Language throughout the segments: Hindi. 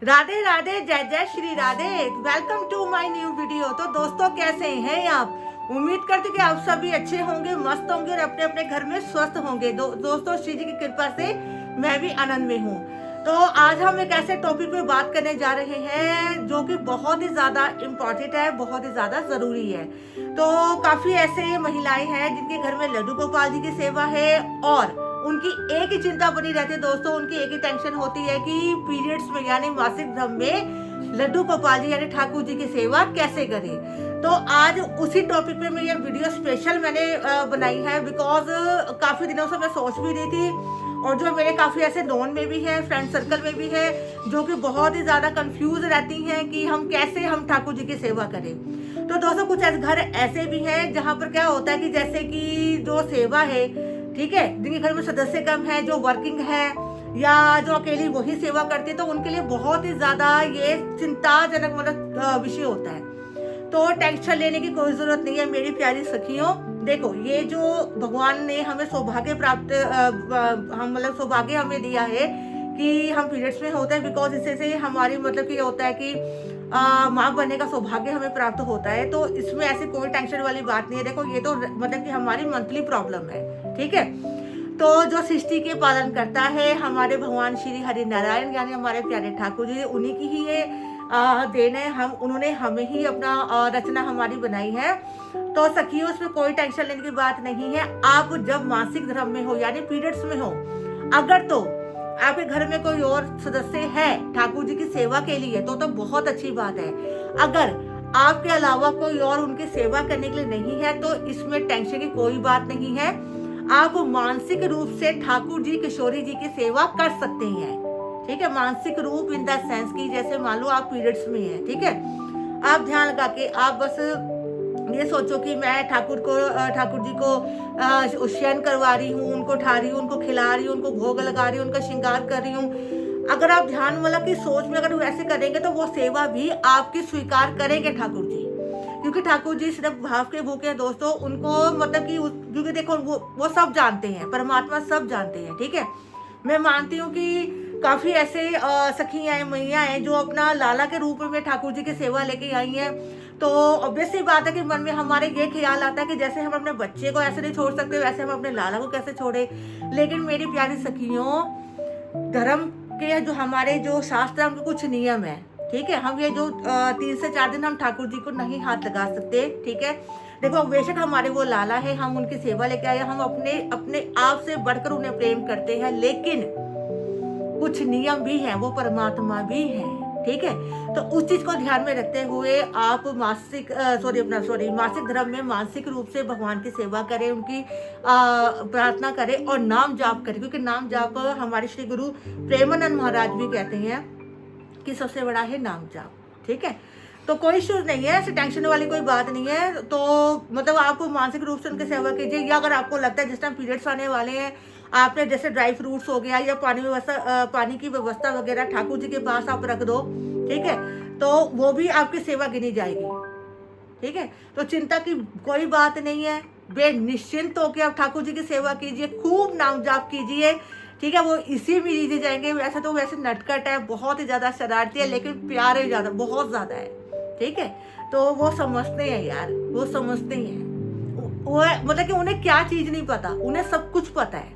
राधे राधे, जय जय Shri Radhe. Welcome to my new video. तो दोस्तों कैसे हैं आप? उम्मीद करते कि आप सभी अच्छे होंगे, मस्त होंगे और अपने अपने घर में स्वस्थ होंगे। दोस्तों श्री जी की कृपा से मैं भी आनंद में हूँ। तो आज हम एक ऐसे टॉपिक पे बात करने जा रहे हैं जो कि बहुत ही ज्यादा इम्पोर्टेंट है, बहुत ही ज्यादा जरूरी है। तो काफी ऐसे महिलाएं हैं जिनके घर में लड्डू गोपाल जी की सेवा है और उनकी एक ही चिंता बनी रहती है दोस्तों, उनकी एक ही टेंशन होती है कि पीरियड्स में यानी मासिक धर्म में लड्डू गोपाल जी यानी ठाकुर जी की सेवा कैसे करें। तो आज उसी टॉपिक पे मैं ये वीडियो स्पेशल मैंने बनाई है, बिकॉज काफी दिनों से मैं सोच भी रही थी और जो मेरे काफी ऐसे नॉन में भी है, फ्रेंड सर्कल में भी है, जो कि बहुत ही ज्यादा कंफ्यूज रहती हैं कि हम कैसे ठाकुर जी की सेवा करें। तो दोस्तों कुछ घर ऐसे भी हैं जहाँ पर क्या होता है कि जैसे कि जो सेवा है, ठीक है, जिनके घर में सदस्य कम है, जो वर्किंग है या जो अकेली वही सेवा करती है, तो उनके लिए बहुत ही ज्यादा ये चिंताजनक मतलब विषय होता है। तो टेंशन लेने की कोई जरूरत नहीं है मेरी प्यारी सखियों। देखो, ये जो भगवान ने हमें सौभाग्य प्राप्त हम मतलब सौभाग्य हमें दिया है कि हम पीरियड्स में होते हैं, बिकॉज इससे से हमारी मतलब कि होता है कि माँ बनने का सौभाग्य हमें प्राप्त होता है। तो इसमें ऐसी कोई टेंशन वाली बात नहीं है। देखो, ये तो मतलब कि हमारी मंथली प्रॉब्लम है, ठीक है। तो जो सृष्टि के पालन करता है हमारे भगवान श्री हरि नारायण यानी हमारे प्यारे ठाकुर जी, उन्हीं की ही ये देन है। उन्होंने हमें ही अपना रचना हमारी बनाई है। तो सखियों, उसमें कोई टेंशन लेने की बात नहीं है। आप जब मासिक धर्म में हो यानी पीरियड्स में हो, अगर तो आपके घर में कोई और सदस्य है ठाकुर जी की सेवा के लिए तो बहुत अच्छी बात है। अगर आपके अलावा कोई और उनकी सेवा करने के लिए नहीं है तो इसमें टेंशन की कोई बात नहीं है। आप मानसिक रूप से ठाकुर जी किशोरी जी की सेवा कर सकते हैं, ठीक है। मानसिक रूप इन द सेंस की जैसे मान लो आप पीरियड्स में हैं, ठीक है। आप ध्यान लगा के आप बस ये सोचो कि मैं ठाकुर जी को शयन करवा रही हूँ, उनको उठा रही हूँ, उनको खिला रही हूँ, उनको भोग लगा रही हूँ, उनका श्रृंगार कर रही हूँ। अगर आप ध्यान मतलब की सोच में अगर वैसे करेंगे तो वो सेवा भी आपकी स्वीकार करेंगे ठाकुर जी, क्योंकि ठाकुर जी सिर्फ भाव के भूखे हैं दोस्तों। उनको मतलब कि क्योंकि देखो वो सब जानते हैं, परमात्मा सब जानते हैं, ठीक है। मैं मानती हूँ कि काफी ऐसे सखियां मैया हैं जो अपना लाला के रूप में ठाकुर जी की सेवा लेके आई हैं। तो ऑब्वियस सी बात है कि मन में हमारे ये ख्याल आता है कि जैसे हम अपने बच्चे को ऐसे नहीं छोड़ सकते, वैसे हम अपने लाला को कैसे छोड़े। लेकिन मेरी प्यारी सखियों, धर्म के जो हमारे जो शास्त्र हैं उनके कुछ नियम है, ठीक है। हम ये जो 3 से 4 दिन हम ठाकुर जी को नहीं हाथ लगा सकते, ठीक है। देखो, बेशक हमारे वो लाला है, हम उनकी सेवा लेके आए, हम अपने आप से बढ़कर उन्हें प्रेम करते हैं, लेकिन कुछ नियम भी हैं, वो परमात्मा भी है, ठीक है। तो उस चीज को ध्यान में रखते हुए आप मासिक धर्म में मानसिक रूप से भगवान की सेवा करें, उनकी प्रार्थना करें और नाम जाप करें, क्योंकि नाम जाप हमारे श्री गुरु प्रेमानंद महाराज भी कहते हैं कि सबसे बड़ा है नाम जाप, ठीक है। तो कोई इश्यूज नहीं है, ऐसे टेंशन वाली कोई बात नहीं है। तो मतलब आप मानसिक रूप से उनकी सेवा कीजिए, या अगर आपको लगता है जिस टाइम पीरियड्स आने वाले हैं, आपने जैसे ड्राई फ्रूट्स हो गया या पानी की व्यवस्था वगैरह ठाकुर जी के पास आप रख दो, ठीक है, तो वो भी आपकी सेवा गिनी जाएगी, ठीक है। तो चिंता की कोई बात नहीं है, बेनिश्चिंत होकर आप ठाकुर जी की सेवा कीजिए, खूब नाम जाप कीजिए, ठीक है। वो इसी में लीजिए जाएंगे। वैसे नटखट है, बहुत ही ज्यादा शरारती है, लेकिन प्यारे ज्यादा बहुत ज्यादा है, ठीक है। तो वो समझते हैं यार, वो समझते हैं, वो मतलब कि उन्हें क्या चीज नहीं पता, उन्हें सब कुछ पता है,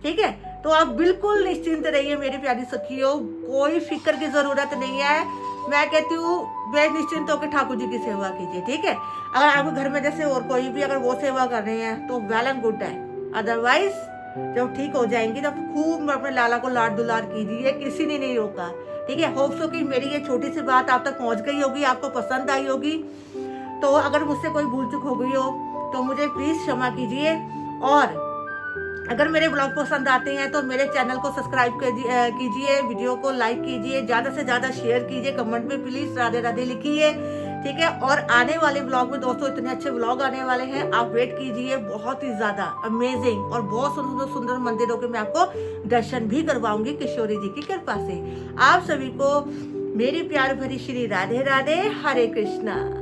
ठीक है। तो आप बिल्कुल निश्चिंत रहिए मेरी प्यारी सखियों, कोई फिक्र की जरूरत नहीं है। मैं कहती हूँ बेनिश्चिंत होकर ठाकुर जी की सेवा कीजिए, ठीक है। अगर आपके घर में जैसे और कोई भी अगर वो सेवा कर रहे हैं तो वेल एंड गुड है, अदरवाइज जब ठीक हो जाएंगी तब खूब अपने लाला को लाड दुलार कीजिए, किसी ने नहीं रोका, ठीक है। होप सो कि मेरी ये छोटी सी बात आप तक पहुंच गई होगी, आपको पसंद आई होगी। तो अगर मुझसे कोई भूल चूक हो गई हो तो मुझे प्लीज क्षमा कीजिए, और अगर मेरे ब्लॉग पसंद आते हैं तो मेरे चैनल को सब्सक्राइब कीजिए, वीडियो को लाइक कीजिए, ज्यादा से ज्यादा शेयर कीजिए, कमेंट में प्लीज राधे राधे लिखिए, ठीक है। और आने वाले ब्लॉग में दोस्तों इतने अच्छे ब्लॉग आने वाले हैं, आप वेट कीजिए, बहुत ही ज्यादा अमेजिंग और बहुत सुंदर सुंदर मंदिरों के मैं आपको दर्शन भी करवाऊंगी किशोरी जी की कृपा से। आप सभी को मेरी प्यार भरी श्री राधे राधे, हरे कृष्णा।